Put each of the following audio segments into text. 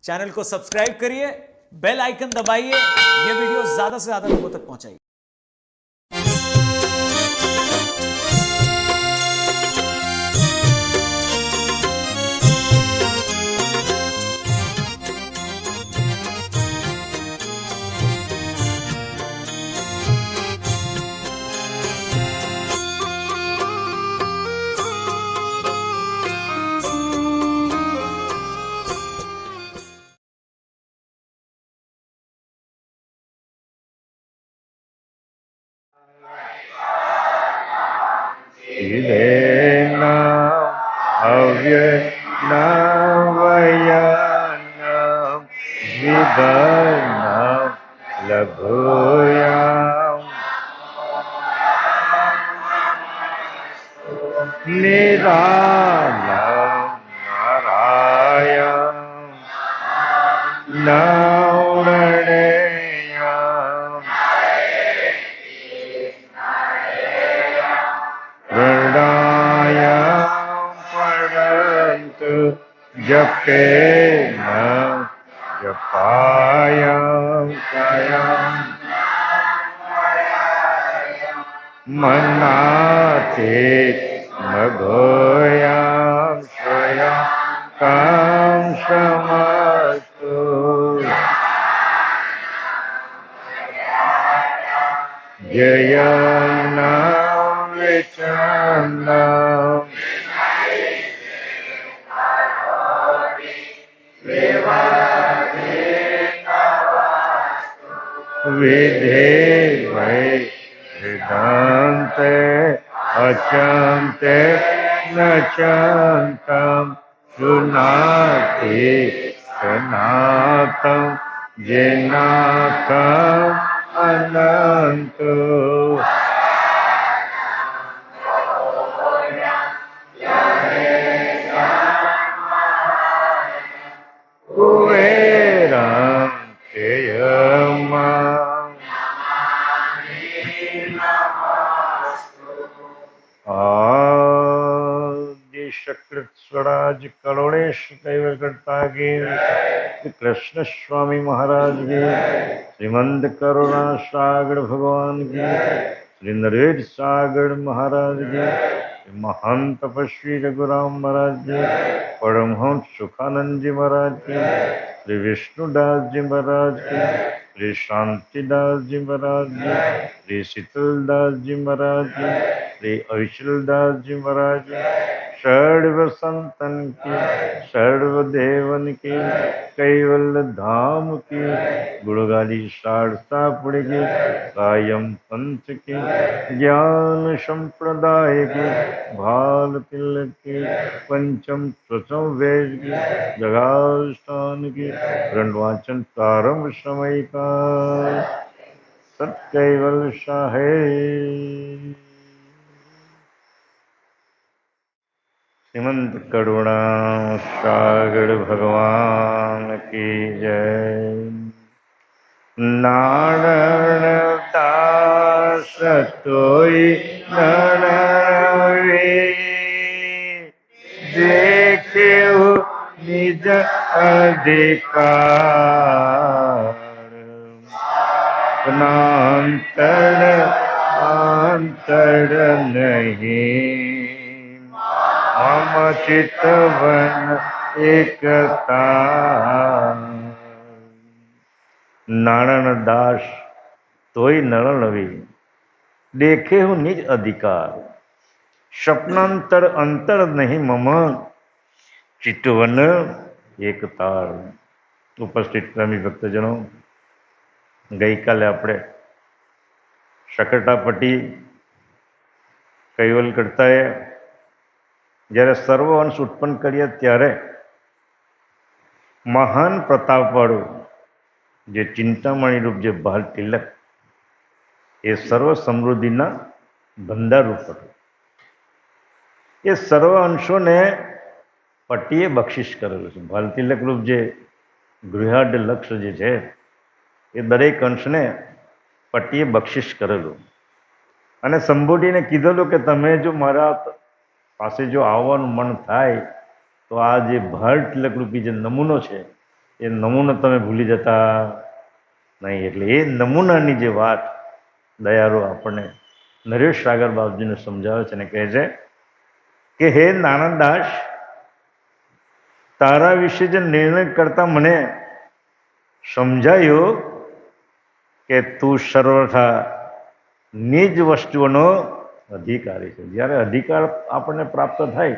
Channel को subscribe करिए, bell icon दबाइए, ये वीडियो ज्यादा से ज्यादा लोगों तक पहुंचाइए। Idena avyanavayanam vidanam labhuyam niranam narayam nauraneyam Pranayam parantu japena japayam kayam manate magoyam swayam kam shamastu jayanam vichanam Vidhe vai vedante achante nachantam sunati sanatam jenatam anantu kuveram teyamam आदि शकृत Swaraj Karunesh caval करता की श्री कृष्ण स्वामी महाराज की श्रीमंत करुणा सागर भगवान की श्री नरेश सागर महाराज की श्री महान तपस्वी रघुराम महाराज जी परमहंस सुखानंद जी महाराज की श्री विष्णुदास जी महाराज की श्री शांतिदास जी महाराज जी श्री शीतलदास जी महाराज जी श्री ऐशलदास जी महाराज जी सर्व संतन की सर्वदेवन की कैवल्य धाम की गुणगाली शारदापुर की कायम पंथ की ज्ञान संप्रदाय की भाल तिलक की पंचम स्वचम वेद की जगास्थान की रणवाचन प्रारंभ समय का सत्कैवल शाहे श्रीमंत करुणा सागर भगवान की जय। नारायण दास तोई नरवे देखे निज अधिकार नांतर आंतर नहीं मम चितवन एकता नारायण दास तोय नरनवी देखे हूँ निज अधिकार स्वप्नांतर अंतर नहीं मम चितवन एकतार। उपस्थित प्रेमी भक्तजनों गई काले આપણે શકરટાપટ્ટી કૈવલ કરતાએ જ્યારે સર્વ અંશ ઉત્પન્ન કર્યા ત્યારે મહાન પ્રતાપવાળું જે ચિંતામણી રૂપ જે બાલ તિલક એ સર્વ સમૃદ્ધિના ભંડાર રૂપ હતું. એ સર્વ અંશોને પટ્ટીએ બક્ષિસ કરેલું છે. બાલ તિલક રૂપ જે ગૃહાઢ લક્ષ જે છે એ દરેક અંશને પટ્ટીએ બક્ષિસ કરેલું અને સંબોધીને કીધેલું કે તમે જો મારા પાસે જો આવવાનું મન થાય તો આ જે ભાળ તિલક રૂપી જે નમૂનો છે એ નમૂનો તમે ભૂલી જતા નહીં. એટલે એ નમૂનાની જે વાત દયાળુ આપણને નરેશ સાગર બાપજીને સમજાવે છે ને કહે છે કે હે નાનંદાસ, તારા વિશે જે નિર્ણય કરતા મને સમજાયું કે તું સર્વથા નિજ વસ્તુઓનો અધિકારી છે. જ્યારે અધિકાર આપણને પ્રાપ્ત થાય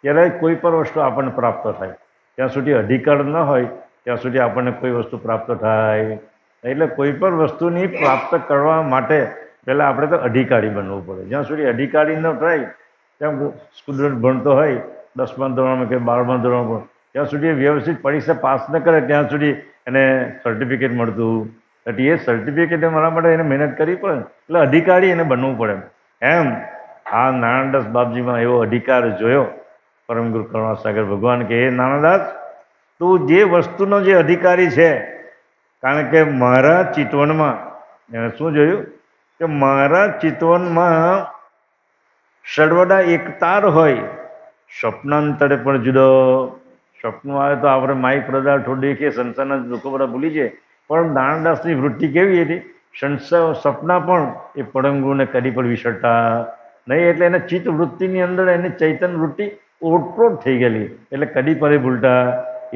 ત્યારે કોઈ પણ વસ્તુ આપણને પ્રાપ્ત થાય. ત્યાં સુધી અધિકાર ન હોય ત્યાં સુધી આપણને કોઈ વસ્તુ પ્રાપ્ત થાય. એટલે કોઈ પણ વસ્તુની પ્રાપ્ત કરવા માટે પહેલાં આપણે તો અધિકારી બનવું પડે. જ્યાં સુધી અધિકારી ન થાય, ત્યાં સ્ટુડન્ટ ભણતો હોય 10મા ધોરણમાં કે 12મા ધોરણમાં, ત્યાં સુધી વ્યવસ્થિત પરીક્ષા પાસ ન કરે ત્યાં સુધી એને સર્ટિફિકેટ મળતું. એટલે એ સર્ટિફિકેટ મારા માટે એને મહેનત કરવી પડે, એટલે અધિકારી એને બનવું પડે. એમ આ નારાયણદાસ બાપજીમાં એવો અધિકાર જોયો પરમગુરુ કરુણાસાગર ભગવાન કે હે નારાયણદાસ, તું જે વસ્તુનો જે અધિકારી છે, કારણ કે મારા ચિતવનમાં એને શું જોયું કે મારા ચિતવનમાં સર્વદા એક તાર હોય. સ્વપ્નાંતરે પણ જુદો. સ્વપ્ન આવે તો આપણે માઇક પદાર્થો દેખીએ, સંસારના લોકો બધા ભૂલી જાય. પણ નારાયણદાસની વૃત્તિ કેવી હતી? સપના પણ એ પરમગુરુને કદી પણ વિસરતા નહીં. એટલે એને ચિત્ત વૃત્તિની અંદર એની ચૈતન્ય વૃત્તિ ઓટપ્રોટ થઈ ગયેલી, એટલે કદી પણ ભૂલતા.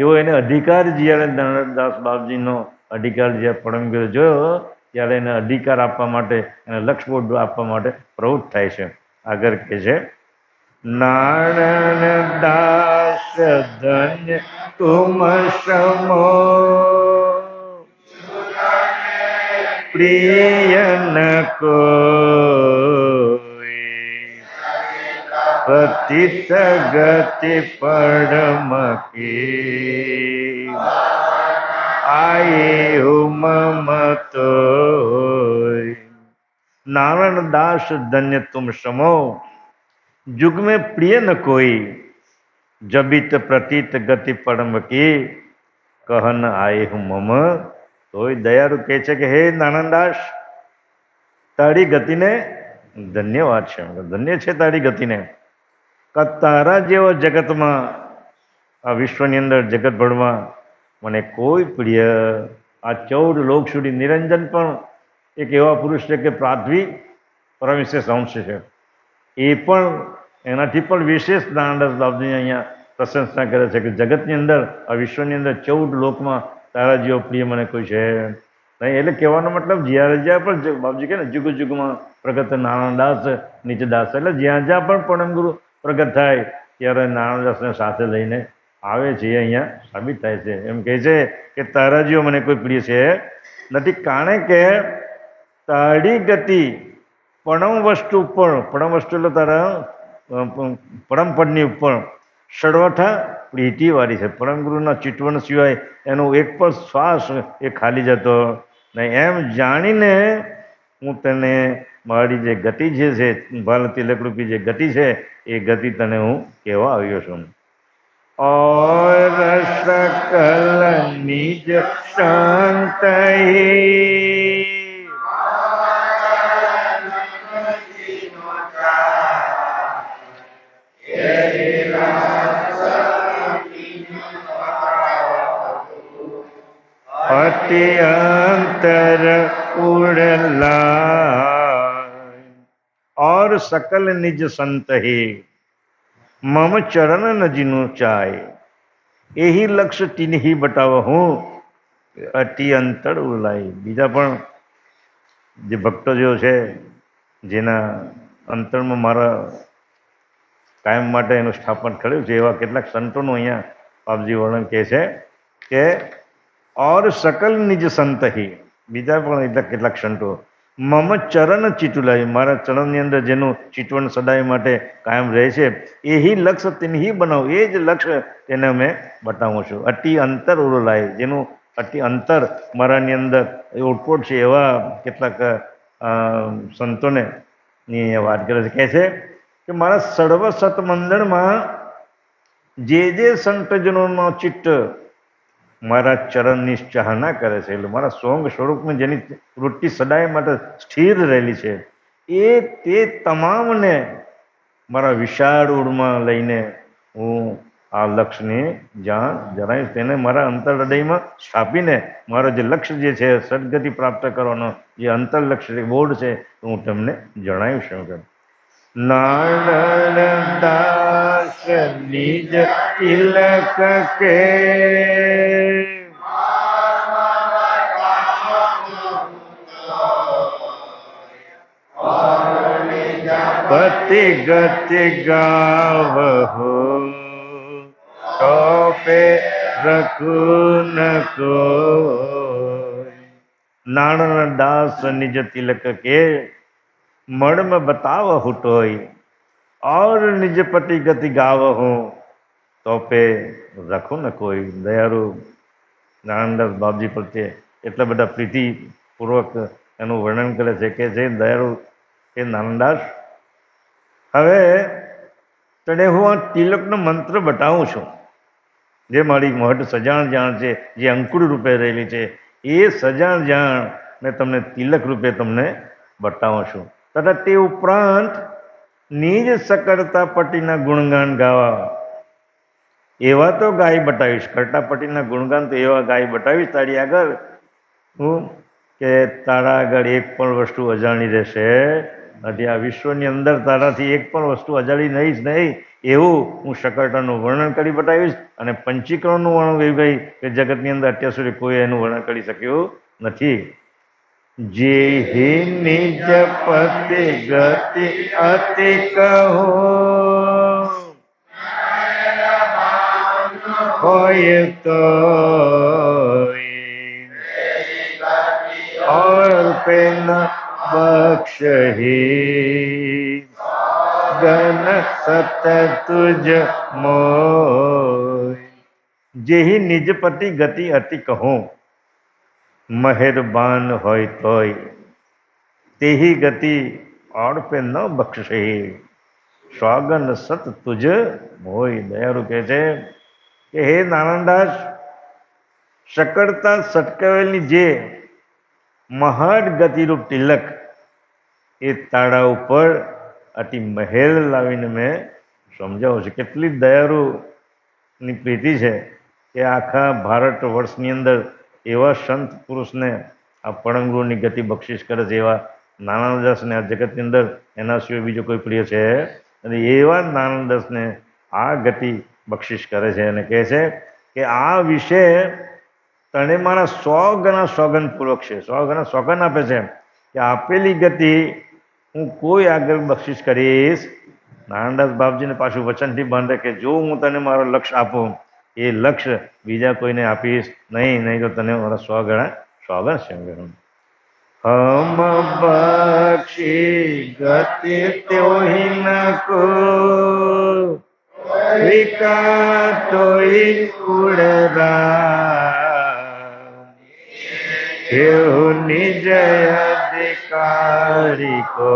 એવો એને અધિકાર જ્યારે નારાયણદાસ બાપજીનો અધિકાર જ્યારે પરમગુરુએ જોયો ત્યારે એને અધિકાર આપવા માટે, એને લક્ષ્ય આપવા માટે પ્રવૃત્ત થાય છે. આગળ કહે છે નારાયણ દાસ ધન્ય તુમ સમો પ્રિય ન કોઈ પતિત ગતિ પરમ કી આયે મમ તો. नारायण दास धन्य तुम समो जुग में प्रिय न कोई जबित प्रतीत गति परम की कहन आए હું મમ. તોય દયાળુ કહે છે કે હે નારાયણદાસ, તારી ગતિને ધન્યવાદ છે, ધન્ય છે તારી ગતિને. તારા જેવા જગતમાં, આ વિશ્વની અંદર જગત ભરમાં મને કોઈ પ્રિય. આ 14 લોક સુધી નિરંજન પણ એક એવા પુરુષ છે કે પૃથ્વી પરમ વિશેષ અંશ છે. એ પણ એનાથી પણ વિશેષ નારાયણદાસ બાપજી અહીંયા પ્રશંસા કરે છે કે જગતની અંદર, આ વિશ્વની અંદર 14 લોકમાં તારા જેવો પ્રિય મને કોઈ છે નહીં. એટલે કહેવાનો મતલબ જ્યારે જ્યાં પણ બાપજી કહે ને જુગ જુગમાં પ્રગટ નારાયણદાસ નીચદાસ, એટલે જ્યાં જ્યાં પણ પરમગુરુ પ્રગટ થાય ત્યારે નારાયણદાસને સાથે લઈને આવે છે. એ અહીંયા સાબિત થાય છે. એમ કહે છે કે તારા જેવો મને કોઈ પ્રિય છે નથી, કારણ કે તારી ગતિ પરમ વસ્તુ ઉપર, પરમ વસ્તુ એટલે તારા પરમ પદની ઉપર સર્વથા પ્રીતિવાળી છે. પરમગુરુના ચિતવન સિવાય એનો એક પણ શ્વાસ એ ખાલી જતો નહીં. એમ જાણીને હું તને મારી જે ગતિ જે છે, બાલ તિલકરૂપી જે ગતિ છે, એ ગતિ તને હું કહેવા આવ્યો છું. और सकल निज संत अति अंतर उड़ला और सकल निज संत ही मम चरण न जिनु चाय यही लक्ष्य તીનહી બતાવો હું અતિ અંતર ઉલાય. બીજા પણ જે ભક્તો જેવો છે, જેના અંતરમાં મારા કાયમ માટે એનું સ્થાપન કર્યું છે, એવા કેટલાક સંતોનું અહીંયા બાપજી વર્ણન કહે છે કે ઓર સકલ નિજ સંતહી, બીજા પણ એટલા કેટલાક સંતો મમ ચરણ ચિતુલાય, મારા ચરણની અંદર જેનું ચિતવન સદાય માટે કાયમ રહે છે, એહી લક્ષ્ય તીનહી બનાવું, એ જ લક્ષ્ય તેને અમે બતાવું છું. અતિ અંતર ઉરલાય, જેનું અતિ અંતર મારાની અંદર ઓટપોટ છે, એવા કેટલાક સંતોને વાત કરે છે. કહે છે કે મારા સર્વ સતમંડળમાં જે જે સંતજનોનો ચિત્ત મારા ચરણની ચાહના કરે છે, એટલે મારા સોંગ સ્વરૂપમાં જેની વૃત્તિ સદાય માટે સ્થિર રહેલી છે, એ તે તમામને મારા વિશાળ ઉડમાં લઈને હું આ લક્ષ્યની જ્યાં જણાવ્યું તેને મારા અંતર હૃદયમાં સ્થાપીને મારો જે લક્ષ્ય જે છે સદગતિ પ્રાપ્ત કરવાનો જે અંતર લક્ષ્ય બોર્ડ છે તો હું તમને જણાવી શકું. નારાયણદાસ નિજ તિલક કે પતિ ગતિ ગાવહો તો પે રખું ન કોઈ. નારાયણદાસ નિજ તિલક કે मर्म बताव हुटोई और निज पति गति गाव हूँ तो पे रखो न कोई. દયાળુ નારાયણદાસ બાપજી પ્રત્યે એટલા બધા પ્રીતિપૂર્વક એનું વર્ણન કરે છે કે જે દયાળુ એ નારાયણદાસ, હવે તને હું આ તિલકનો મંત્ર બતાવું છું, જે મારી મહટ સજાણ જાણ છે, જે અંકુર રૂપે રહેલી છે, એ સજાણ જાણ ને તમને તિલક રૂપે તમને બતાવું છું. તથા તે ઉપરાંત નિજ સકળતા પટીના ગુણગાન ગાવા એવા તો ગાય બતાવીશ. કરતા પટીના ગુણગાન તો એવા ગાય બતાવીશ તારી આગળ હું કે તારા આગળ એક પણ વસ્તુ અજાણી રહેશે નથી. આ વિશ્વની અંદર તારાથી એક પણ વસ્તુ અજાણી નહીં જ નહીં એવું હું સકળતાનું વર્ણન કરી બતાવીશ. અને પંચીકરણનું વર્ણન એવું ગઈ કે જગતની અંદર અત્યાર સુધી કોઈ એનું વર્ણન કરી શક્યું નથી. જે હે નિજ પતિ ગતિ અતિ કહો હોય તો और पे न बख्श ही गन सत तुझ मोय. જેહી નિજપતિ ગતિ અતિ કહું મહેરબાન હોય તોય તેહી ગતિ और पे न बख्शे સ્વાગન સત તુજ મોય. દયાળુ કહે છે કે હે નારાયણદાસ, સકળતા સટકાવેલની જે મહાન ગતિરૂપ તિલક એ તાળા ઉપર અતિ મહેર લાવીને મેં સમજાવું છું. કેટલી દયાળુની પ્રીતિ છે કે આખા ભારત વર્ષની અંદર એવા સંત પુરુષને આ પડંગુની ગતિ બક્ષિસ કરે છે. એવા નારાયણદાસને આ જગતની અંદર એના સિવાય બીજો કોઈ પ્રિય છે અને એવા નારાયણદાસને આ ગતિ બક્ષિસ કરે છે અને કહે છે કે આ વિશે તને મારા 100 ગણા સોગંદપૂર્વક છે. 100 ગણા સોગંદ આપે છે કે આપેલી ગતિ હું કોઈ આગળ બક્ષિસ કરીશ. નારાયણદાસ બાપજીને પાછું વચનથી બાંધે કે જો હું તને મારો લક્ષ્ય આપું એ લક્ષ્ય બીજા કોઈને આપીશ નહીં, નહીં તો તને મારા 100 ગણા સોગંદ છે. હમ બક્ષી ગતિ ત્યોહિ ન કો વિકાતોઈ ઉડરા એવું નિજ અધિકારી કહો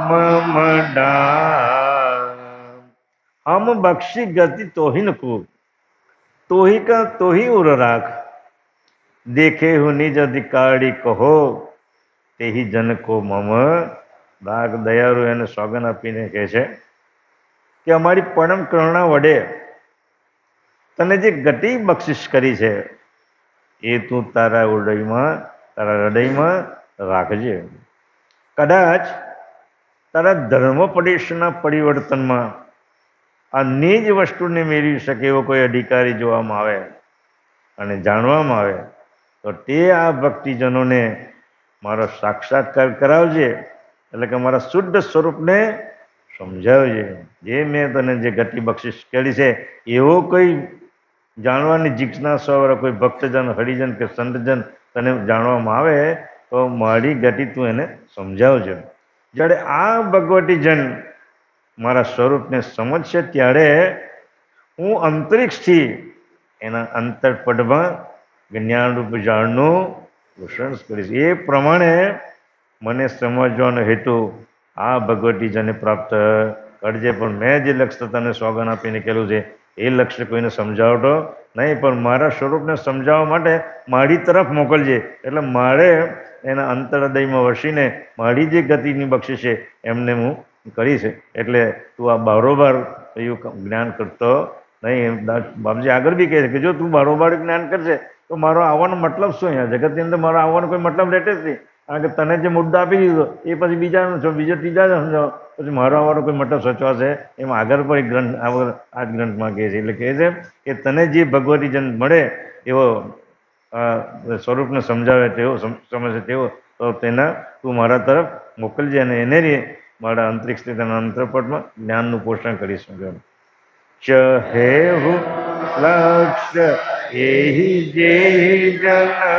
મમડા. હમ બક્ષી ગતિ તોહિ ન કો તોહિ કા તોહિ ઉર રાખ દેખે હું નિજ અધિકારી કહો તેહી જન કો મમ દાગ. દયાળુ એને સોગન આપીને કહે છે કે અમારી પરમ કરુણા વડે તને જે ગતિ બક્ષિસ કરી છે એ તું તારા હૃદયમાં રાખજે. કદાચ તારા ધર્મોપદેશના પરિવર્તનમાં આ નિજ વસ્તુને મેળવી શકે એવો કોઈ અધિકારી જોવામાં આવે અને જાણવામાં આવે તો તે આ ભક્તિજનોને મારો સાક્ષાત્કાર કરાવજે, એટલે કે મારા શુદ્ધ સ્વરૂપને સમજાવજે. જે મેં તને જે ગતિ બક્ષિસ કરી છે એવો કોઈ જાણવાની જિજ્ઞાસાવાળો કોઈ ભક્તજન, હરિજન કે સંતજન તને જાણવામાં આવે તો મારી ગતિ તું એને સમજાવજો. જ્યારે આ ભગવતીજન મારા સ્વરૂપને સમજશે ત્યારે હું અંતરિક્ષથી એના અંતરપદમાં જ્ઞાનરૂપ જાણનું પોષણ કરીશ. એ પ્રમાણે મને સમજવાનો હેતુ આ ભગવતીજને પ્રાપ્ત કરજે. પણ મેં જે લક્ષ્ય તને સોગન આપીને કહેલું છે એ લક્ષ્ય કોઈને સમજાવતો નહીં, પણ મારા સ્વરૂપને સમજાવવા માટે મારી તરફ મોકલજે. એટલે મારે એના અંતરહૃદયમાં વસીને મારી જે ગતિની બક્ષિસ છે એમને હું કરી છે, એટલે તું આ બારોબાર એવું જ્ઞાન કરતો નહીં. બાપજી આગળ બી કહે છે કે જો તું બારોબાર જ્ઞાન કરશે તો મારો આવવાનો મતલબ શું? અહીંયા જગતની અંદર મારો આવવાનો કોઈ મતલબ રહેતો જ નહીં. કારણ કે તને જે મુદ્દો આપી દીધો એ પછી બીજાનો છો, બીજો ત્રીજાને સમજાવો, પછી મારો આવવાનો કોઈ મતલબ સચવાશે? એમાં આગળ પણ એક ગ્રંથ આ જ ગ્રંથમાં કહે છે. એટલે કહે છે કે તને જે ભગવતી જન મળે એવો સ્વરૂપને સમજાવે તેવો સમજે તેવો તો તેના તું મારા તરફ મોકલજે, અને એને રે મારા અંતરિક્ષ તેના અંતરપટમાં જ્ઞાનનું પોષણ કરી શકે. ચહે હું લક્ષ્ય એહી જે જના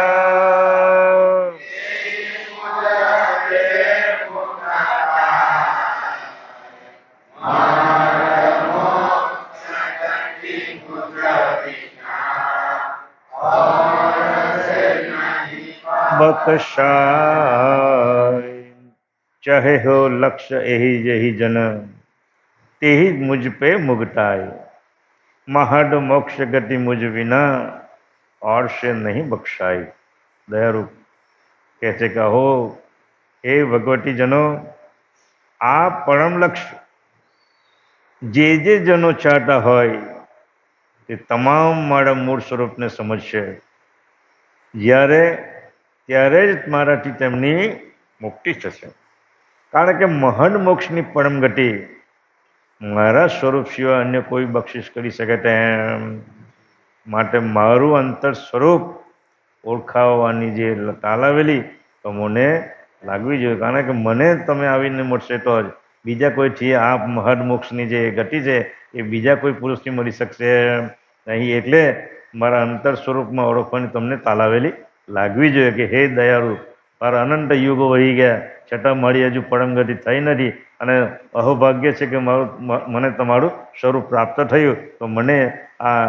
बकशाय चाहे हो लक्ष्य यही यही जन ते ही मुझ पे मुगताय महड मोक्ष गति मुझ बिना और से नहीं बख्शाई. दयारूप कैसे कहो हे भगवती जनो, आ परम लक्ष्य जे जनो चाहता હોય તે તમામ મારા મૂળ સ્વરૂપને સમજશે. ત્યારે જ મારાથી તેમની મુક્તિ થશે. કારણ કે મહાન મોક્ષની પરમ ગતિ મારા સ્વરૂપ સિવાય અન્ય કોઈ બક્ષિસ કરી શકે તેમ. માટે મારું અંતર સ્વરૂપ ઓળખાવવાની જે તાલાવેલી તો મને લાગવી જોઈએ. કારણ કે મને તમે આવીને મળશે તો જ બીજા કોઈથી આ મહાન મોક્ષની જે ગતિ છે એ બીજા કોઈ પુરુષથી મળી શકશે નહીં. એટલે મારા અંતર સ્વરૂપમાં ઓળખવાની તમને તાલાવેલી લાગવી જોઈએ કે હે દયાળુ, મારા અનંત યુગો વહી ગયા છતાં મારી હજુ પરમગતિ થઈ નથી, અને અહોભાગ્ય છે કે મને તમારું સ્વરૂપ પ્રાપ્ત થયું, તો મને આ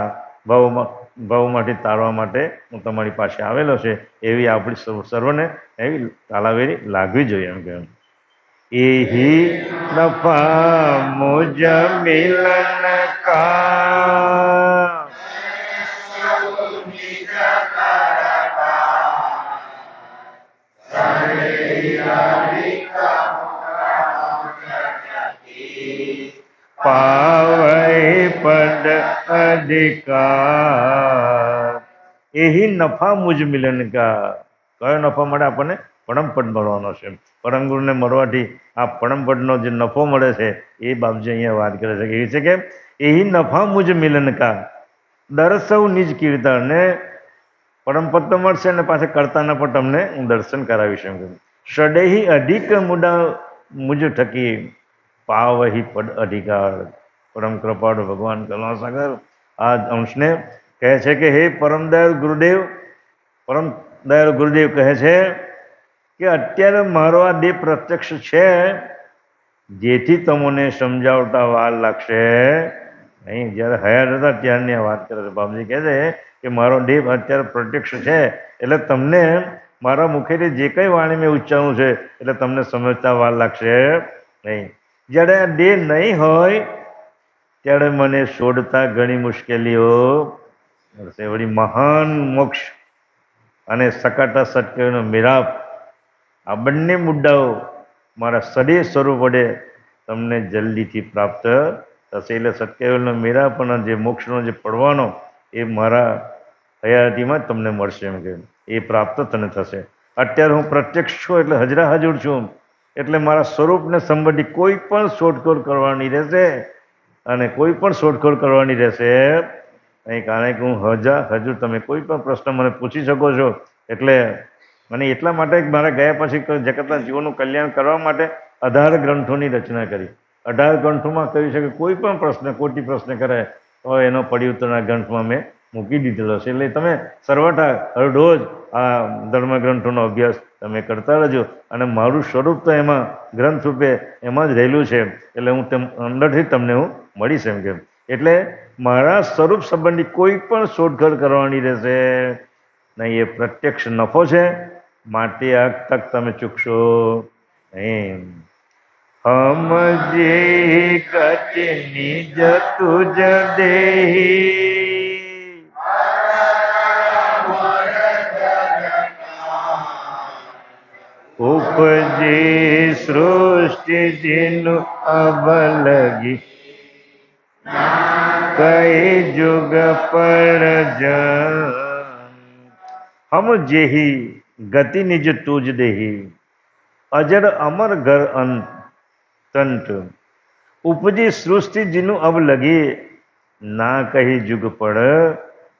ભાવમાંથી તારવા માટે હું તમારી પાસે આવેલો છે. એવી આપણી સર્વને એવી તાલાવેલી લાગવી જોઈએ. એમ કે એહી નફા મુજ મિલન કા પાવૈ પદ અધિકાર. એહી નફા મુજ મિલન કા. કયો નફો મળે આપણને? પરમપદ મળવાનો છે. પરમ ગુરુને મળવાથી આ પરમપદનો જે નફો મળે છે એ બાપજી અહીંયા વાત કરે છે. એ છે કે એહી નફા મુજ મિલન કા દર્શવ નિજ કીર્તન. ને પરમપદ તો મળશે ને પાછા કરતાના પણ તમને હું દર્શન કરાવીશ. એમ સડેહી અધિક મુડા મુજ થકી પાવહી પદ અધિકાર. પરમ કૃપાળુ ભગવાન કરુણાસાગર આ અંશને કહે છે કે હે પરમ દયાળુ ગુરુદેવ, પરમ દયાળુ ગુરુદેવ કહે છે કે અત્યારે મારો આ દેહ પ્રત્યક્ષ છે, જેથી તમને સમજાવતા વાર લાગશે નહીં. જ્યારે હયાત હતા ત્યારની આ વાત કરે છે. બાપજી કહે છે કે મારો દેહ અત્યારે પ્રત્યક્ષ છે, એટલે તમને મારા મુખેથી જે કંઈ વાણી મેં ઉચ્ચારવું છે એટલે તમને સમજતા વાર લાગશે નહીં. જ્યારે આ દેહ નહીં હોય ત્યારે મને છોડતા ઘણી મુશ્કેલીઓ મળશે. વળી મહાન મોક્ષ અને સકાટા સત્કર્યનો મિલાપ, આ બંને મુદ્દાઓ મારા સદૈવ સ્વરૂપ વડે તમને જલ્દીથી પ્રાપ્ત થશે. એટલે સત્કર્યનો મિલાપ અને જે મોક્ષનો જે પડવાનો એ મારા હયાતીમાં જ તમને મળશે. એમ કે એ પ્રાપ્ત તને થશે. અત્યારે હું પ્રત્યક્ષ છું એટલે હજરા હજુર છું, એટલે મારા સ્વરૂપને સંબંધી કોઈ પણ શોધખોળ કરવાની રહેશે અને કોઈ પણ શોધખોળ કરવાની રહેશે નહીં. કારણ કે હું હજુ તમે કોઈ પણ પ્રશ્ન મને પૂછી શકો છો. એટલે મને એટલા માટે મારા ગયા પછી જગતના જીવોનું કલ્યાણ કરવા માટે 18 ગ્રંથોની રચના કરી. 18 ગ્રંથોમાં કહ્યું છે કે કોઈ પણ પ્રશ્ન કોટી પ્રશ્ન કરે તો એનો પરિઉત્તરના ગ્રંથમાં મેં મૂકી દીધેલો છે. એટલે તમે સર્વથા હરરોજ આ ધર્મ ગ્રંથોનો અભ્યાસ તમે કરતા રહેજો, અને મારું સ્વરૂપ તો એમાં ગ્રંથ રૂપે એમાં જ રહેલું છે. એટલે હું અંદરથી તમને હું મળીશ. એમ કેમ એટલે મારા સ્વરૂપ સંબંધી કોઈ પણ શોધખોળ કરવાની રહેશે નહીં. એ પ્રત્યક્ષ નફો છે, માટે આ તક તમે ચૂકશો નહીં. હમ જે ગતિ નિજ તુજ દેહી ઉપ ઉપજી સૃષ્ટિ જીનું અબ લગી કઈ जुग पर जान हम जेही गति निज तुझ देही अजर अमर घर अंत उपजी सृष्टि जीનું अब લગી ના કહી જુગ પડ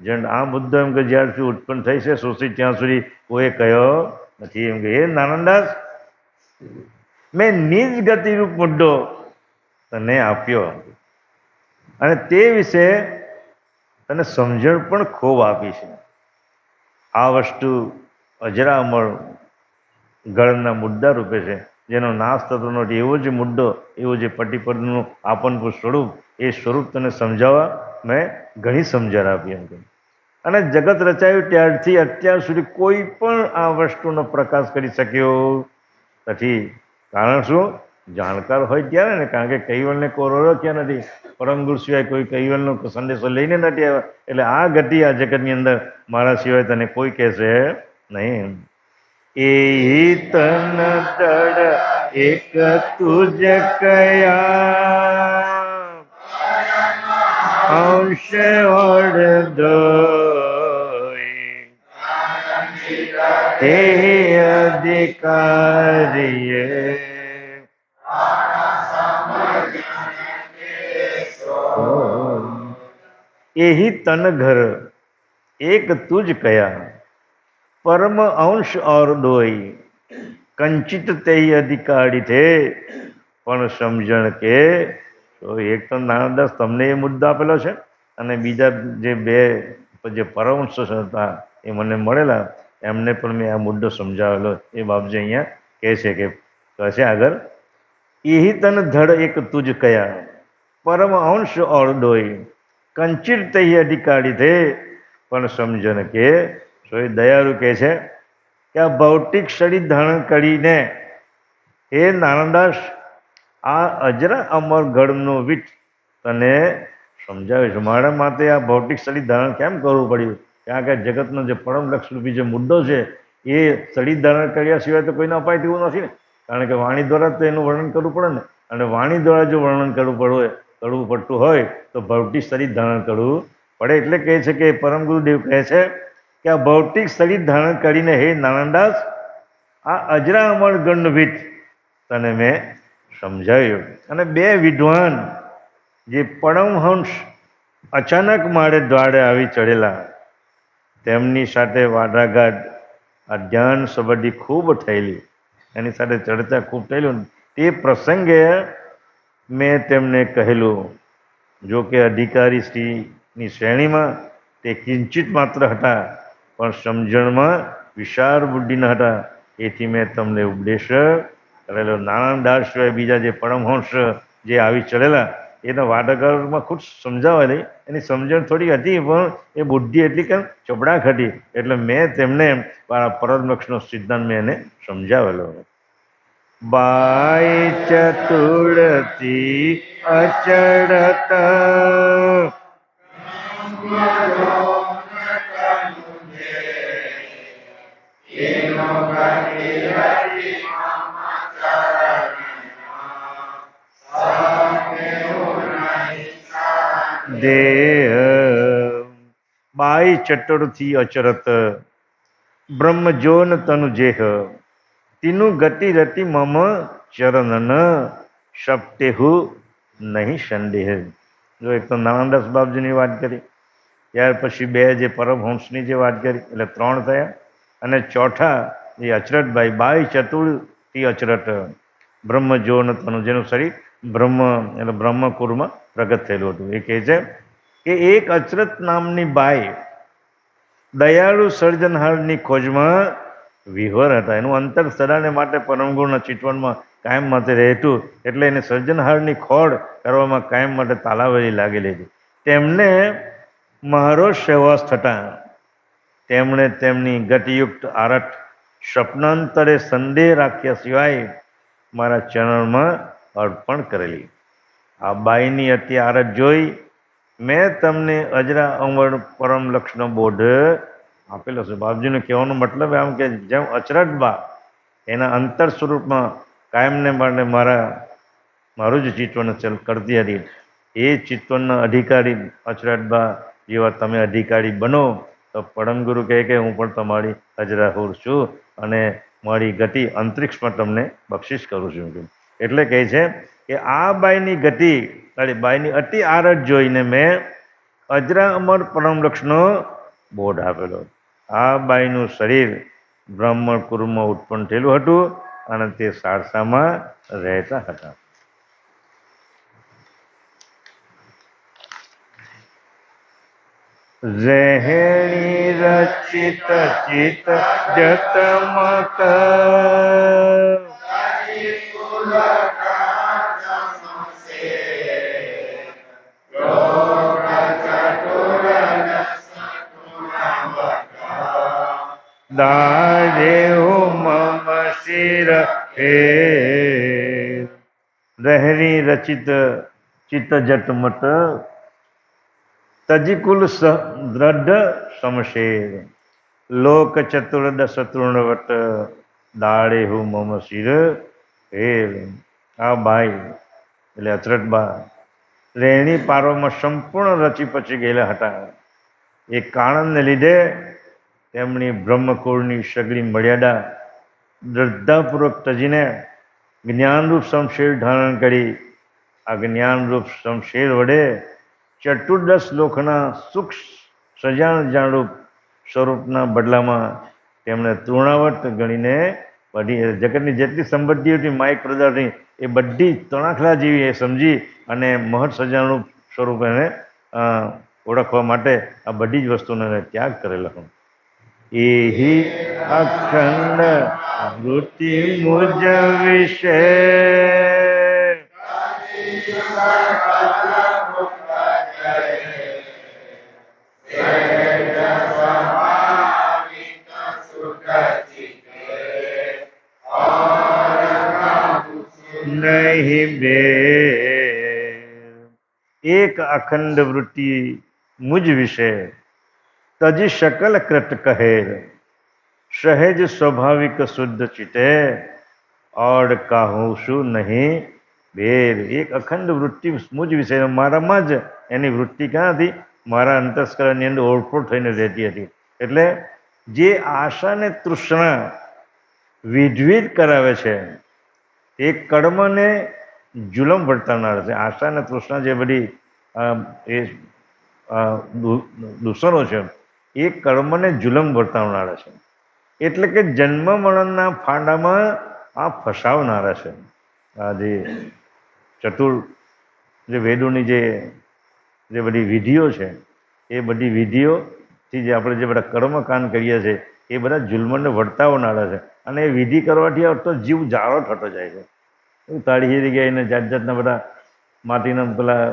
જણ આ મુદ્દો એમ કે જ્યારથી ઉત્પન્ન થઈ છે સૃષ્ટિ ત્યાં સુધી કોઈ કહ્યો નથી એમ કે હે નાનંદાસ મેં નિજ ગતિરૂપ મુદ્દો તને આપ્યો અને તે વિશે તને સમજણ પણ ખૂબ આપી છે. આ વસ્તુ અજરામર ગળના મુદ્દા રૂપે છે જેનો નાશ થતો નથી એવો જે મુદ્દો એવો જે પટીપદનું આપનપુર સ્વરૂપ એ સ્વરૂપ તને સમજાવવા મેં ઘણી સમજણ આપી એમ કહ્યું. અને જગત રચાયું ત્યારથી અત્યાર સુધી કોઈ પણ આ વસ્તુનો પ્રકાશ કરી શક્યો નથી. કારણ શું? જાણકાર હોય ત્યારે ને. કારણ કે કૈવલ્યને કોઈ ઓળખ્યા નથી, પરમ ગુરુ સિવાય કોઈ કૈવલ્યનો સંદેશો લઈને નથી આવ્યા. એટલે આ ગતિ આ જગતની અંદર મારા સિવાય તને કોઈ કહેશે નહીં. એ તન દડ એક તુજ કયા અંશ તે અધિકારીએ એહી તન ઘર એક તુજ કયા परम अंश और डोई कंचित ते अधिकारी थे પણ સમજણ કે તો એક તો નાનદાસ તમને એ મુદ્દો આપેલો છે અને બીજા જે બે જે પરમહંસ હતા એ મને મળેલા એમને પણ મેં આ મુદ્દો સમજાવેલો. એ બાબજી અહીંયા કહે છે કે કહે આગળ એહી તન ધડ એક તુજ કયા પરમ અંશ ઓર ડોઈ કંચિત તે અધિકારી થે પણ સમજણ કે તો એ દયાળુ કહે છે કે આ ભૌતિક શરીર ધારણ કરીને હે નાનદાસ આ અજરા અમર ગઢનો વિચ તને સમજાવે છે. મારા માટે આ ભૌતિક શરીર ધારણ કેમ કરવું પડ્યું? કારણ કે જગતનો જે પરમ લક્ષરૂપી જે મુદ્દો છે એ શરીર ધારણ કર્યા સિવાય તો કોઈને અપાય તેવું નથી ને. કારણ કે વાણી દ્વારા તો એનું વર્ણન કરવું પડે ને. અને વાણી દ્વારા જો વર્ણન કરવું પડતું હોય તો ભૌતિક શરીર ધારણ કરવું પડે. એટલે કહે છે કે પરમ ગુરુદેવ કહે છે કે આ ભૌતિક શરીર ધારણ કરીને હે નાનંદાસ આ અજરા અમર ગણવિદ તને મેં સમજાવ્યું. અને બે વિદ્વાન જે પરમહંસ અચાનક મારે દ્વારે આવી ચડેલા તેમની સાથે વાટાઘાટ આ ધ્યાન સંબંધી ખૂબ થયેલી, એની સાથે ચર્ચા ખૂબ થયેલું. તે પ્રસંગે મેં તેમને કહેલું, જો કે અધિકારી શ્રીની શ્રેણીમાં તે કિંચિત માત્ર હતા પણ સમજણમાં વિશાળ બુદ્ધિ ન હતા. એથી મેં તમને ઉપદેશ કરેલો. નાનંદાસ સિવાય બીજા જે પરમહંસ જે આવી ચડેલા એના વાટાઘાટમાં ખુદ સમજાવેલી. એની સમજણ થોડી હતી પણ એ બુદ્ધિ એટલી કેમ ચોપડાક હતી. એટલે મેં તેમને મારા પરમલક્ષનો સિદ્ધાંત મેં એને સમજાવેલો. બાઈ ચતુરથી અચડત દેહ બાઈ ચટરથી અચરત બ્રહ્મ જોન તનુ જેહ તીનું ગતિ રતિ મમ ચરણન શબ્દેહુ નહીં સંદેહ. જો એક તો નાનંદાસ બાપજીની વાત કરી, ત્યાર પછી બે જે પરમહંસની જે વાત કરી એટલે 3 થયા. અને ચોથા જે અચરતભાઈ બાઈ ચતુર્થી અચરત બ્રહ્મ જોન તનુ જેનું શરીર બ્રહ્મ એટલે બ્રહ્મકુરમાં પ્રગટ થયેલું હતું. એ કહે છે કે એક અચરત નામની બાઈ દયાળુ સર્જનહારની ખોજમાં વિહવર હતા. એનું અંતર સદાને માટે પરમગુણના ચિતવનમાં કાયમ માટે રહેતું. એટલે એને સર્જનહારની ખોળ કરવામાં કાયમ માટે તાલાવેલી લાગેલી હતી. તેમને મારો સહવાસ થતાં તેમણે તેમની ગતિયુક્ત આરત સ્વપ્નાંતરે સંદેહ રાખ્યા સિવાય મારા ચરણમાં અર્પણ કરેલી. આ બાઈની અતિ આરત જોઈ મેં તમને અજરા અમર પરમ લક્ષનો બોધ આપેલો છે. બાપજીને કહેવાનો મતલબ આમ કે જેમ અચરત બા એના અંતર સ્વરૂપમાં કાયમને માટે મારું જ ચિત્તવન કરતી હતી. એ ચિત્તવનના અધિકારી અચરાટબા જેવા તમે અધિકારી બનો તો પરમગુરુ કહે કે હું પણ તમારી હજરાહુર છું અને મારી ગતિ અંતરિક્ષમાં તમને બક્ષિસ કરું છું. એટલે કહે છે કે આ બાઈની ગતિ બાઈની અતિ આરત જોઈને મેં અજરા અમર પરમલક્ષનો બોધ આપેલો. આ બાઈનું શરીર બ્રાહ્મણ કુરુમાં ઉત્પન્ન થયેલું હતું અને તે સારસામાં રહેતા હતા. રહેણી રચિત ચિત જતમક દાડેહુ મમ શિર હે. રહેણી રચિત ચિત્ત જટમટ તજીકુલ દ્રઢ સમશેર લોક ચતુર્દ શત્રુણવટ દાડેહુ મમ શિર હેર. આ બાઈ એટલે અચરટબા રહેણી પારવામાં સંપૂર્ણ રચી પચી ગયેલા હતા. એ કારણને લીધે તેમની બ્રહ્મકુળની સગળી મર્યાદા દ્રઢતાપૂર્વક તજીને જ્ઞાનરૂપ શમશેર ધારણ કરી આ જ્ઞાનરૂપ શમશેર વડે ચતુર્દશ લોકના સુખ સજાણ જાણરૂપ સ્વરૂપના બદલામાં તેમણે તૃણાવટ ગણીને બધી જગતની જેટલી સંપત્તિ હતી માઇક પ્રદારની એ બધી તણાખલા જેવી એ સમજી અને મહৎ સજાણરૂપ સ્વરૂપ એને ઓળખવા માટે આ બધી જ વસ્તુનો ત્યાગ કરેલો. એહી અખંડ વૃત્તિ મુજ વિશે નહીં બે. એક અખંડ વૃત્તિ મુજ વિશે તજી શકલ કૃત કહેર સહેજ સ્વાભાવિક શુદ્ધ ચિતે ઓડ કાહું શું નહીં બેર. એક અખંડ વૃત્તિ મુજ વિશે મારામાં જ એની વૃત્તિ ક્યાંથી મારા અંતસ્કરણની અંદર ઓળખોળ થઈને રહેતી હતી. એટલે જે આશા ને તૃષ્ણા વિધવિધ કરાવે છે એ કર્મને જુલમ વર્તાવનાર છે. આશા અને તૃષ્ણા જે બધી એ દૂષણો છે એ કર્મને જુલમ વર્તાવનારા છે. એટલે કે જન્મ મરણના ફાંડામાં આ ફસાવનારા છે. આ જે વેદોની જે બધી વિધિઓ છે એ બધી વિધિઓથી જે આપણે જે બધા કર્મકાંડ કરીએ છીએ એ બધા જુલ્મને વર્તાવનારા છે. અને એ વિધિ કરવાથી તો જીવ જાળો થતો જાય છે. તાળી જગ્યાએ એને જાત જાતના બધા માટીના પેલા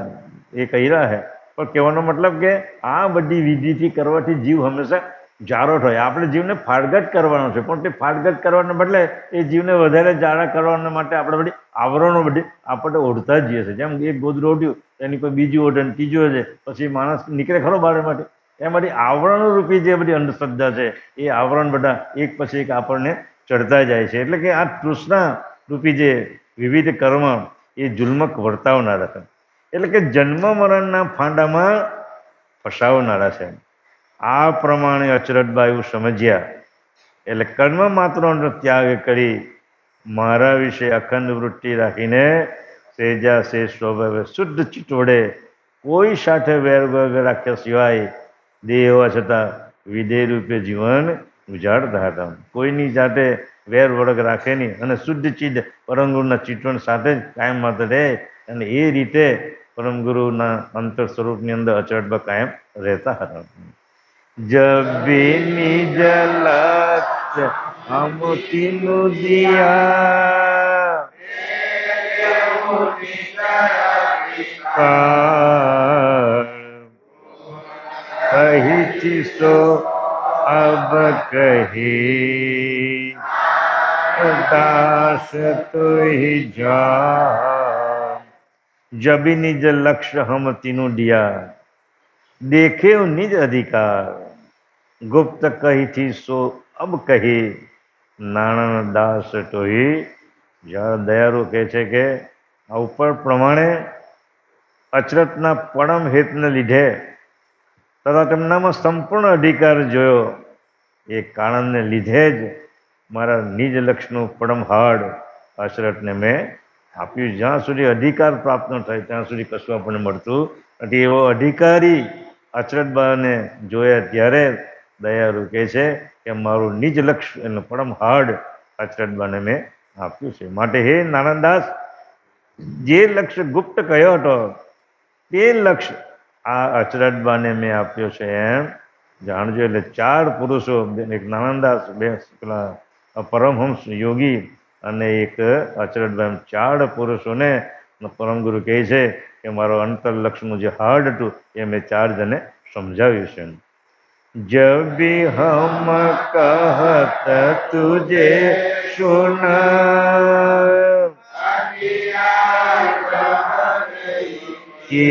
એ કર્યા છે. પણ કહેવાનો મતલબ કે આ બધી વિધિથી કરવાથી જીવ હંમેશા જાળો થાય. આપણે જીવને ફાડગત કરવાનો છે પણ તે ફાડગત કરવાને બદલે એ જીવને વધારે જાળા કરવાના માટે આપણે બધી આવરણો બધી આપણે ઓઢતા જ જઈએ છીએ. જેમ એક ગોદડું ઓઢ્યું એની કોઈ બીજું ઓઢે ને ત્રીજું ઓઢે પછી માણસ નીકળે ખરો બહાર માટે. એમાંથી આવરણો રૂપી જે બધી અંધશ્રદ્ધા છે એ આવરણ બધા એક પછી એક આપણને ચડતા જાય છે. એટલે કે આ તૃષ્ણા રૂપી જે વિવિધ કર્મ એ જુલ્મક વર્તાવનારા છે. એટલે કે જન્મ મરણના ફાંડામાં ફસાવનારા છે. આ પ્રમાણે અચરટબા એવું સમજ્યા એટલે કર્મ માત્રનો ત્યાગ કરી મારા વિશે અખંડ વૃત્તિ રાખીને સેજા સે સ્વભાવે શુદ્ધ ચિત્ત વડે કોઈ સાથે વેર રાખ્યા સિવાય દેહ હોવા છતાં વિદેહ રૂપે જીવન ઉજાડતા હતા. કોઈની સાથે વેર વળગ રાખે નહીં અને શુદ્ધ ચિત્ત પરમગુરુના ચિત્તવન સાથે જ કાયમ માટે રહે અને એ રીતે પરમગુરુના અંતર સ્વરૂપની અંદર અચરટબા કાયમ રહેતા હતા. જબી નિજ લક્ષ્ય અમુતિનું દિયા કહી ચીસો અબ કહી દાસ તુહી જા. જબી નિજ લક્ષ્ય હમ તીનું દિયા દેખે નિજ અધિકાર ગુપ્ત કહી થી સો અબ કહી નાણાં દાસ ટોહી જ્યારે દયાળુ કહે છે કે આ ઉપર પ્રમાણે અચરતના પરમ હેતને લીધે તથા તેમનામાં સંપૂર્ણ અધિકાર જોયો એ કારણને લીધે જ મારા નિજ લક્ષનું પરમ હાડ અચરતને મેં આપ્યું. જ્યાં સુધી અધિકાર પ્રાપ્ત ન થાય ત્યાં સુધી કશું આપણને મળતું નથી. એવો અધિકારી અચરતબાને જોયા ત્યારે દયાળુ કહે છે કે મારું નિજ લક્ષ એટલે પરમ હાડ અચરતબાને મેં આપ્યું છે. માટે હે નારાયણદાસ, જે લક્ષ્ય ગુપ્ત કયો હતો તે લક્ષ્ય આ અચરતબાને મેં આપ્યો છે એમ જાણજો. એટલે ચાર પુરુષો, એક નારાયણદાસ, બે પેલા પરમહંસ યોગી અને એક અચરતબા, એમ ચાર પુરુષોને પરમગુરુ કહે છે કે મારો અંતર લક્ષ્યનું જે હાર્ડ હતું એ મેં ચાર જણે સમજાવ્યું છે. जब हम कहत तुझे सुना कि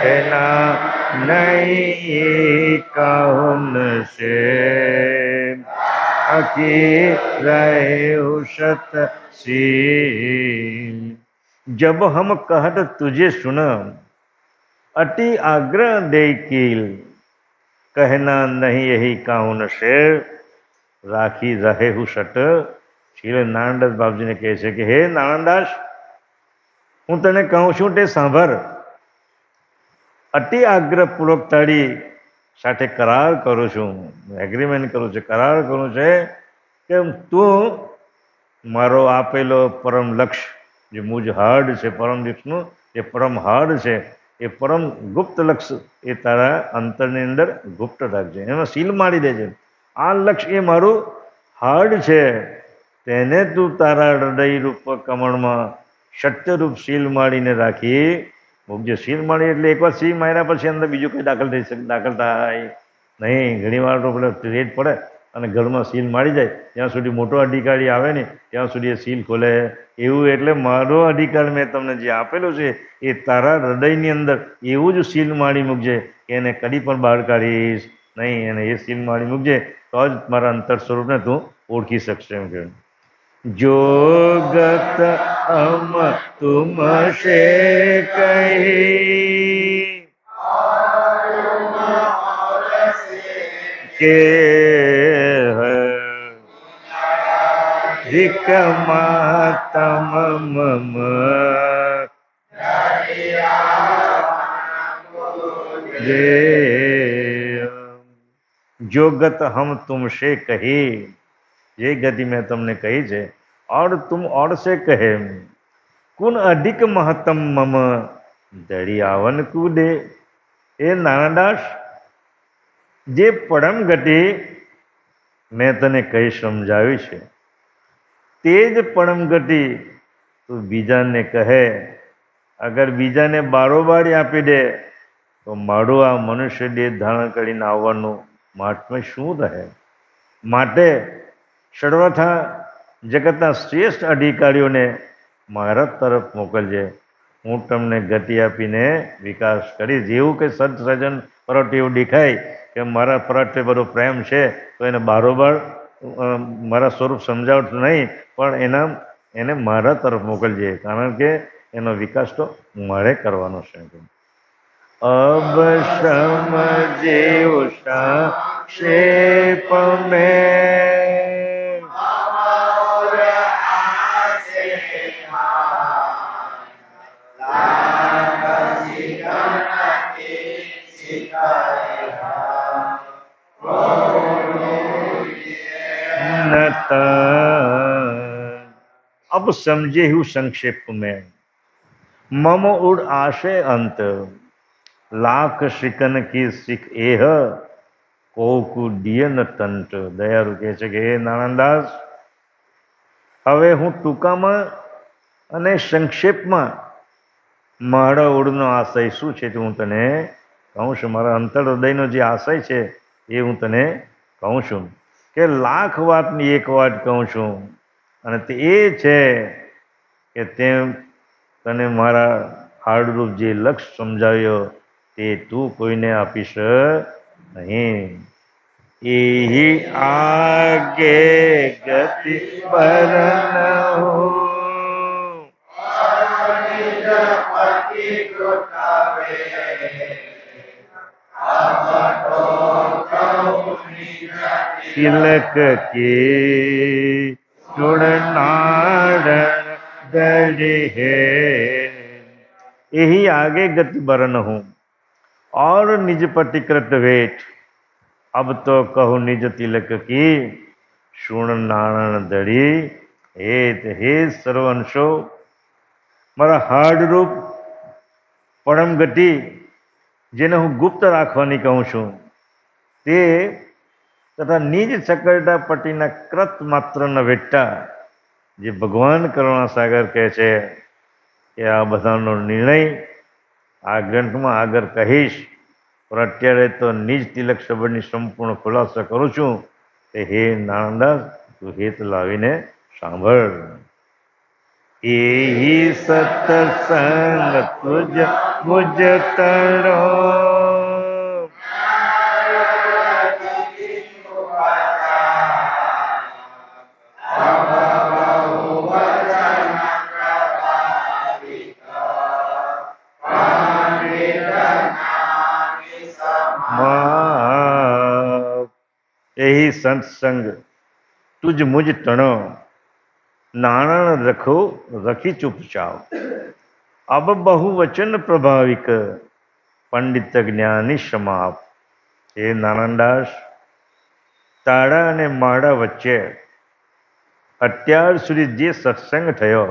कहना नहीं कौन से अकी रहे सत सी. जब हम कहत तुझे सुना अति आग्रह दे कील कहना नहीं यही काउन शेर રાખી રહે હું સટ. શ્રી નારાયણદાસ બાપજીને કહે છે કે હે નારાયણદાસ, હું તને કહું છું તે સાંભળ. અતિ આગ્રહપૂર્વક તારી સાથે કરાર કરું છું, એગ્રીમેન્ટ કરું છું, કરાર કરું છે કે તું મારો આપેલો પરમ લક્ષ્ય જે મુજ હાર્ડ છે, પરમ લક્ષ્યનું જે પરમ હાર્ડ છે એ પરમ ગુપ્ત લક્ષ્ય એ તારા અંતરની અંદર ગુપ્ત રાખજે, એમાં સીલ મારી દેજે. આ લક્ષ્ય એ મારું હાર્ડ છે, તેને તું તારા હૃદય રૂપ કમળમાં સત્યરૂપ સીલ મારીને રાખી મૂકજે. સીલ મારી એટલે એકવાર સીલ માર્યા પછી અંદર બીજું કંઈ દાખલ થઈ શકે, દાખલ થાય નહીં. ઘણી વાર તો પેલો રેડ પડે અને ઘરમાં સીલ મારી જાય ત્યાં સુધી મોટો અધિકારી આવે ને ત્યાં સુધી એ સીલ ખોલે. એવું એટલે મારો અધિકાર મેં તમને જે આપેલો છે એ તારા હૃદયની અંદર એવું જ સીલ મારી મૂકજે કે એને કદી પણ બહાર કાઢીશ નહીં. અને એ સીલ મારી મૂકજે તો જ મારા અંતર સ્વરૂપને તું ઓળખી શકશે. એમ કે જોગત અમ તુમ સે કહી કે ધિકમાતમ મમ દે. जो गत हम तुमसे कही, ये गति मैं तुमने कही છે, और तुम और से कहे कुन अधिक महत्तम मम દરિયાવન કૂદે. એ નારાયણદાસ, જે પરમ ગતિ મેં તને કહી સમજાવી છે તે જ પરમ ગતિ તું બીજાને કહે. અગર બીજાને બારોબારી આપી દે તો મારું આ મનુષ્ય દેહ ધારણ કરીને આવવાનું મહાત્મ્ય શું રહે. માટે સર્વથા જગતના શ્રેષ્ઠ અધિકારીઓને મારા તરફ મોકલજે. હું તમને ગતિ આપીને વિકાસ કરીશ. જેવું કે સત સજન પરટ એવું દેખાય કે મારા પરટ બધો પ્રેમ છે તો એને બારોબાર મારા સ્વરૂપ સમજાવતું નહીં, પણ એને મારા તરફ મોકલજે, કારણ કે એનો વિકાસ તો મારે કરવાનો છે. अब समझे संक्षेप में अब समझे हूँ संक्षेप में मम उड़ आशय अंत लाख शिकन की શીખ એહ કોકુડિયન તંટ. દયાળુ કહે છે કે હે નારાયણદાસ, હવે હું ટૂંકામાં અને સંક્ષેપમાં મારા ઓળનો આશય શું છે તે હું તને કહું છું. મારા અંતર હૃદયનો જે આશય છે એ હું તને કહું છું કે લાખ વાતની એક વાત કહું છું, અને તે એ છે કે તે તને મારા હાર્ડરૂપ જે લક્ષ્ય સમજાવ્યો તે તું કોઈને આપીશ નહીં. यही आगे गति बरन हो। तिलक के चूड़नारण दड़ी है, यही आगे गति बरन हूँ। और निज पटिकृत भेंट, अब तो कहू निज तिलक की सुण नारायण दड़ी हेत। हे सर्वंशो, મારા હાર્ડ રૂપ પરમ ગતિ જેને હું ગુપ્ત રાખવાની કહું છું, તે તથા નિજ ચકરડા પટીના કૃત માત્રના વેટા જે ભગવાન કરુણાસાગર કહે છે કે આ બધાનો નિર્ણય આ ગ્રંથમાં આગળ કહીશ, પણ અત્યારે તો નિજ તિલક શબ્દની સંપૂર્ણ ખુલાસો કરું છું. તે હે નાનદાસ, તું હેત લાવીને સાંભળ. એહી સત્સંગ તુજ મુજ તણો, यही सत्संग तुझ मुझ टणो, नारायण रखो रखी चुपचाप. अब बहुवचन प्रभाविक पंडित ज्ञानी समाप. हे નારાયણદાસ, તાળા અને માળા વચ્ચે અત્યાર સુધી જે સત્સંગ થયો,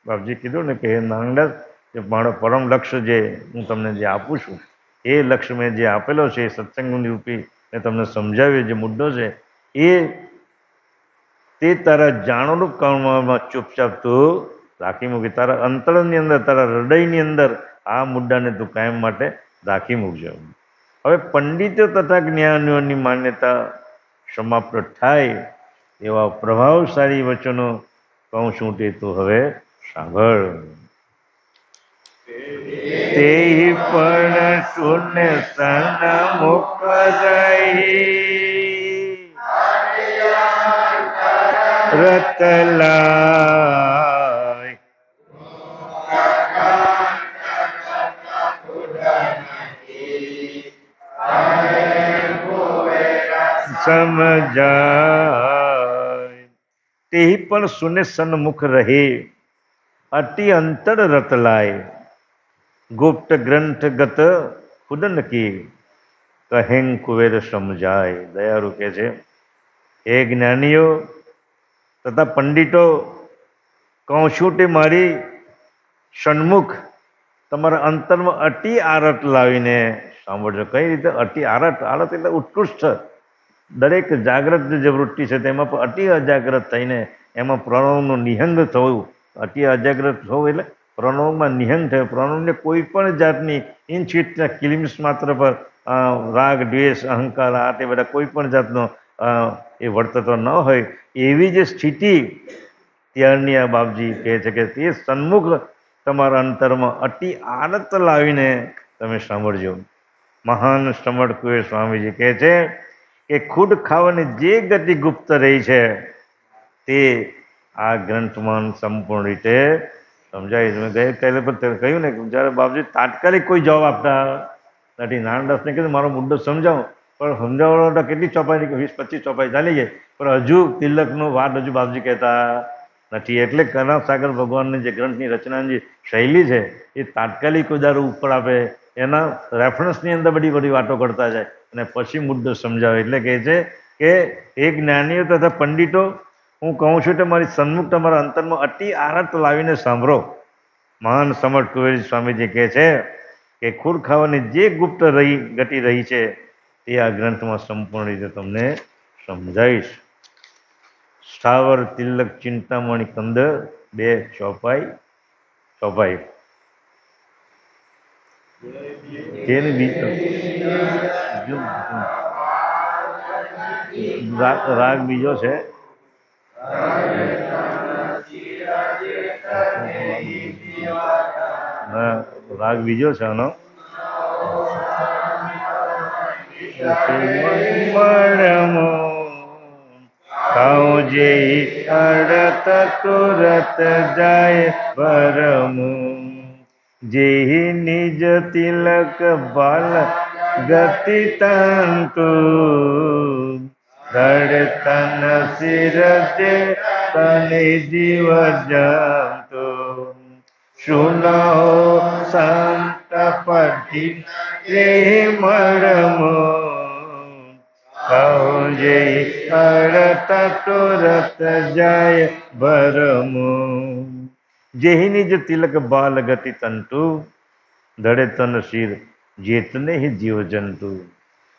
બાપજી કીધું ને કે હે નારાયણદાસ, જે મારો પરમ લક્ષ્ય જે હું તમને જે આપું છું, એ લક્ષ્ય મેં જે આપેલો છે એ સત્સંગની રૂપી મેં તમને સમજાવ્યો જે મુદ્દો છે, એ તે તારા જાણોનું કામમાં ચૂપચાપ તું રાખી મૂકી. તારા અંતરની અંદર, તારા હૃદયની અંદર આ મુદ્દાને તું કાયમ માટે રાખી મૂકજો. હવે પંડિતો તથા જ્ઞાનીઓની માન્યતા સમાપ્ત થાય એવા પ્રભાવશાળી વચનો કહું છું, તે તું હવે સાંભળ. તે પણ શૂન્ય સન્મુખ રહી રતલાય, સમજાય. તે પણ શૂન્ય સન્મુખ રહે અતિ અંતર રતલાય, ગુપ્ત ગ્રંથ ગત ખુદન કી કહેં કુવેર સમજાય. દયાળુ કે છે, એ જ્ઞાનીઓ તથા પંડિતો, કહું છું તે મારી સન્મુખ તમારા અંતરમાં અતિ આરત લાવીને સાંભળજો. કઈ રીતે અતિ આરત? આરત એટલે ઉત્કૃષ્ટ. દરેક જાગ્રત જે વૃત્તિ છે તેમાં પણ અતિ અજાગ્રત થઈને એમાં પ્રણવનું નિહંગ થવું. અતિ અજાગ્રત થવું એટલે પ્રણવમાં નિહંગ થયું. પ્રણવને કોઈ પણ જાતની ઇન્ચિટના કિલિમ્સ માત્ર પર રાગ, દ્વેષ, અહંકાર, આ તે બધા કોઈ પણ જાતનો એ વર્તતો ન હોય એવી જે સ્થિતિ ત્યારની આ બાપજી કહે છે કે તે સન્મુખ તમારા અંતરમાં અતિ આનંદ લાવીને તમે સાંભળજો. મહાન સમર્થ કુવેર સ્વામીજી કહે છે કે ખુદ ખાવાની જે ગતિ ગુપ્ત રહી છે તે આ ગ્રંથમાં સંપૂર્ણ રીતે સમજાય. તમે ગઈકાલે પણ કહ્યું ને, જ્યારે બાપજી તાત્કાલિક કોઈ જવાબ આપતા નથી. નારાયણદાસને કીધું મારો મુદ્દો સમજાવો, પણ સમજાવવાનો તો કેટલી ચોપાઈ, 20-25 ચોપાઈ ચાલી ગઈ, પણ હજુ તિલકનો વાત હજુ બાપજી કહેતા નથી. એટલે કરુણાસાગર ભગવાનની જે ગ્રંથની રચનાની જે શૈલી છે એ તાત્કાલિક ઉદારો ઉપર આપે, એના રેફરન્સની અંદર બધી બધી વાતો કરતા જાય અને પછી મુદ્દો સમજાવે. એટલે કહે છે કે એ જ્ઞાનીઓ તથા પંડિતો, હું કહું છું કે મારી સન્મુખ તમારા અંતરમાં અતિ આનંદ લાવીને સાંભળો. મહાન સમર્થ કુવેર સ્વામીજી કહે છે કે ખૂર ખાવાની જે ગુપ્ત ગતિ રહી છે તે આ ગ્રંથમાં સંપૂર્ણ રીતે તમને સમજાવીશ. સ્થાવર તિલક ચિંતામણી કંદ 2 ચોપાઈ. રાગ બીજો છે. રાગ બીજો છે આનો. મળમો ખાઉં જે અડત તુરત જાય ભરમો જે નિજ તિલક બાલ ગતિ તંતુ ધડ તન શિર દે તને જીવ જંતુ સુનો સંત પતિ રે મળમો કહું જે અડત તુરત જાય ભરમો જેહી નિજ તિલક બાલ ગતિ તંતુ ધડે તન શિર જેતને हि જીવ જંતુ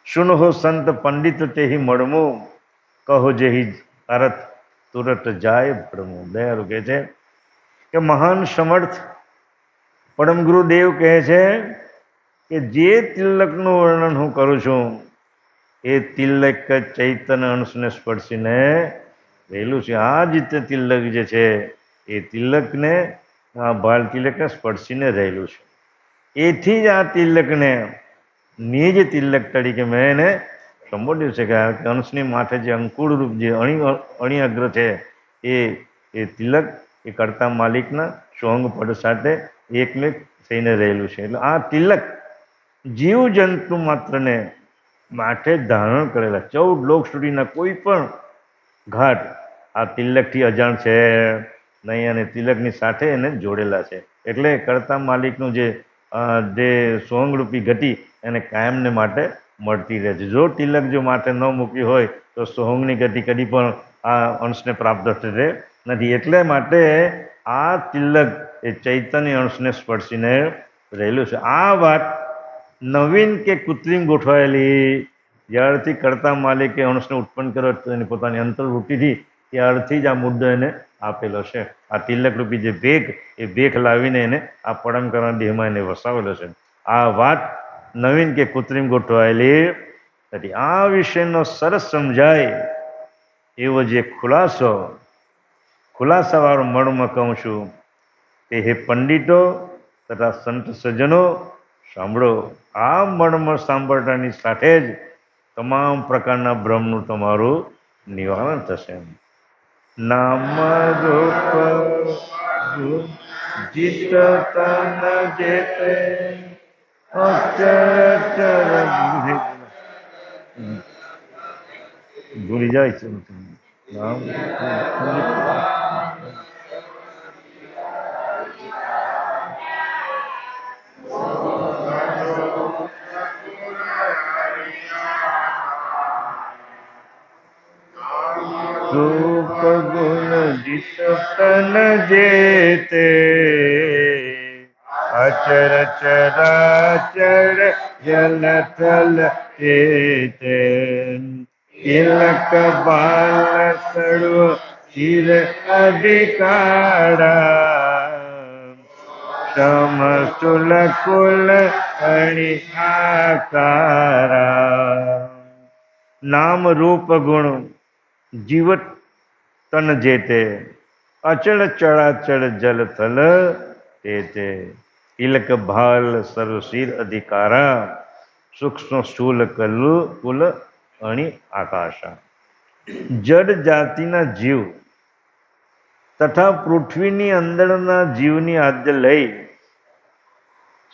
સુન હો સંત પંડિત તેહી મળમો કહો જેહી અરથ તુરત જાય ભરમો દયાળુ કહે છે કે મહાન સમર્થ પરમ ગુરુદેવ કહે છે કે જે તિલકનું વર્ણન હું કરું છું એ તિલક ચૈતન્ય અંશને સ્પર્શીને રહેલું છે. આ જ તિલક જે છે એ તિલકને આ બાલ તિલકને સ્પર્શીને રહેલું છે. એથી જ આ તિલકને નિજ તિલક તરીકે મેં એને સંબોધ્યું છે કે અંશની માથે જે અંકુર રૂપ જે અણી અગ્ર છે એ તિલક એ કરતા માલિકના સોંગ પદ સાથે એકમેક થઈને રહેલું છે. એટલે આ તિલક જીવ જંતુ માત્રને માથે ધારણ કરેલા 14 લોક સુધીના કોઈ પણ ઘાટ આ તિલકથી અજાણ છે નહીં અને તિલકની સાથે એને જોડેલા છે. એટલે કરતા માલિકનું જે સોંગરૂપી ગતિ એને કાયમને માટે મળતી રહે છે. જો તિલક જો માથે ન મૂકી હોય તો સોંગની ગતિ કદી પણ આ અંશને પ્રાપ્ત થશે નથી. એટલે માટે આ તિલક એ ચૈતન્ય અંશને સ્પર્શીને રહેલું છે. આ વાત નવીન કે કૃત્રિમ ગોઠવાયેલી જ્યારથી કરતા માલિકે અંશને ઉત્પન્ન કર્યો એની પોતાની અંતર્વૃત્તિથી ત્યારથી જ આ મુદ્દો એને આપેલો છે. આ તિલક રૂપી જે ભેખ એ ભેખ લાવીને એને આ પરમકરણ દેહમાં એને વસાવેલો છે. આ વાત નવીન કે કૃત્રિમ ગોઠવાયેલી નથી. આ વિષયનો સરસ સમજાય એવો જે ખુલાસાવાળો મર્મ કહું છું તે હે પંડિતો તથા સંત સજ્જનો સાંભળો. આ મર્મ સાંભળતાની સાથે જ તમામ પ્રકારના ભ્રમનું તમારું નિવારણ થશે. નામ રૂપ જીત તન જેતે અચર ભૂલી જાય છે નામ રૂપ ગુણ જીત તન જેતે અચર ચરાચર જલ થલ ચેતે તિલક બાલ સર્વ ચિર અધિકારા સમસ્તુલ કુલ અણિ આકારા નામ રૂપ ગુણ જીવત તન જેતે અચળ ચળાચળ જલ થલ તેતે તિલક ભાલ સર્વ શિર અધિકારા સૂક્ષ્મ સ્થૂલ કુલ અણિ આકાશા. જડ જાતિના જીવ તથા પૃથ્વીની અંદરના જીવની આદ્ય લઈ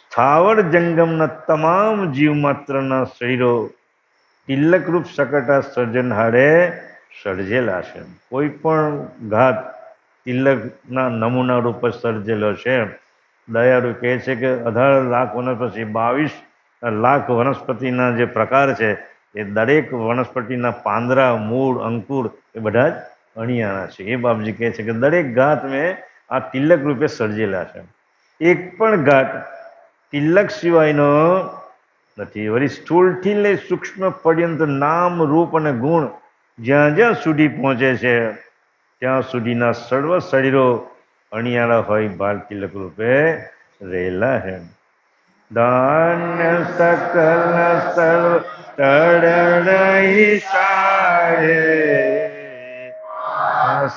સ્થાવર જંગમના તમામ જીવ માત્રના શરીરો તિલકરૂપ શકટા સર્જન હારે સર્જેલા છે. કોઈ પણ ઘાત તિલકના નમૂના રૂપે સર્જેલો છે. દયાળુ કહે છે કે 18 લાખ વનસ્પતિ 22 લાખ વનસ્પતિના જે પ્રકાર છે એ દરેક વનસ્પતિના પાંદડા મૂળ અંકુર એ બધા જ અણિયાણા છે. એ બાપજી કહે છે કે દરેક ઘાત મેં આ તિલક રૂપે સર્જેલા છે. એક પણ ઘાત તિલક સિવાયનો નથી. વળી સ્થૂળથી લઈ સૂક્ષ્મ પર્યંત નામ રૂપ અને ગુણ જ્યાં જ્યાં સુધી પહોંચે છે ત્યાં સુધીના સર્વ શરીરો અણિયાળા હોય બાલ તિલક રૂપે રહેલા છે. દાન્ય સકલ સર્વ તડરઈ સારે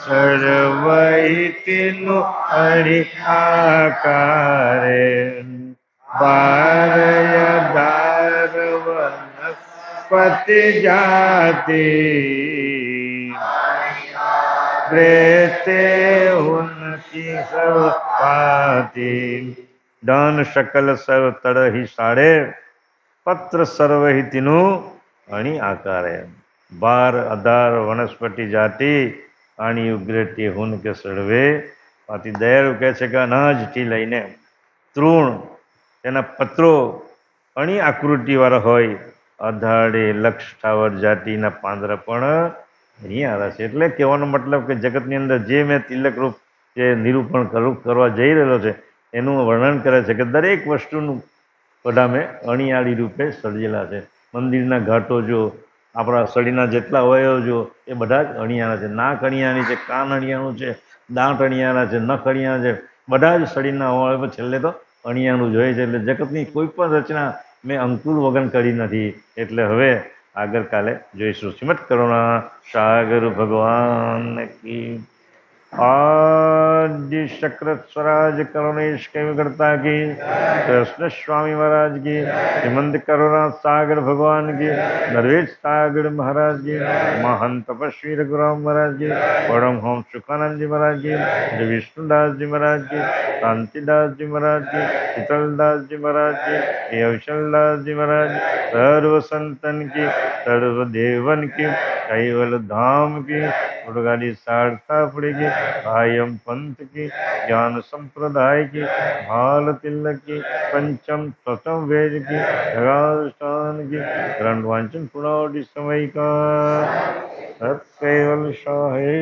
સર્વૈતિનું અણિ આકારે બારય દાર वनस्पति जाति प्रेते उनकी सब पाती दान सकल सर्व तरहि साड़े पत्र सर्व ही तीनों आणि आकारे 12 વનસ્પતિ જાતિ આની ઉગ્રતી હુન કે સળવે આથી દયાળુ કહે છે કે અનાજથી લઈને તૃણ તેના પત્રો અણી આકૃતિવાળા હોય 18 લક્ષ સ્થાવર જાતિના પાંદડા પણ અહીં આવ્યા છે. એટલે કહેવાનો મતલબ કે જગતની અંદર જે મેં તિલક રૂપ જે નિરૂપણ કરવા જઈ રહેલો છે એનું વર્ણન કરે છે કે દરેક વસ્તુનું બધા મેં અણિયાળી રૂપે સર્જેલા છે. મંદિરના ઘાટો જો આપણા શરીરના જેટલા અવયવ જો એ બધા જ અણિયાળા છે. નાક અણિયાળી છે, કાન અણિયાળું છે, દાંત અણિયાળા છે, નખ અણિયાળા છે, બધા જ શરીરના અવયવ છેલ્લે તો અણિયાળું જ હોય છે. એટલે જગતની કોઈ પણ રચના મેં અંકુર વગન કરી નથી. એટલે હવે આગળ કાલે જોઈશું. શ્રીમદ કરુણા સાગર ભગવાન કી आदि शक्र स्वराज करुणेश करता की कृष्ण स्वामी महाराज की श्रीमंत करुणा सागर भगवान की नरवेश सागर महाराज की महंत तपस्वी रघुराम महाराज की परम हम सुखानंद जी महाराज की श्री विष्णुदास जी महाराज की शांतिदास जी महाराज की शीतलदास जी महाराज की अवशलदास जी महाराज सर्व संतन की सर्व देवन की कैवल धाम की गाड़ी सारथा पड़ेगी कायम पंथ की ज्ञान संप्रदाय की भाल तिलक की पंचम प्रथम वेद की स्थान की ग्रंथ वांचन पुरावटी समय का सत कैवल शाही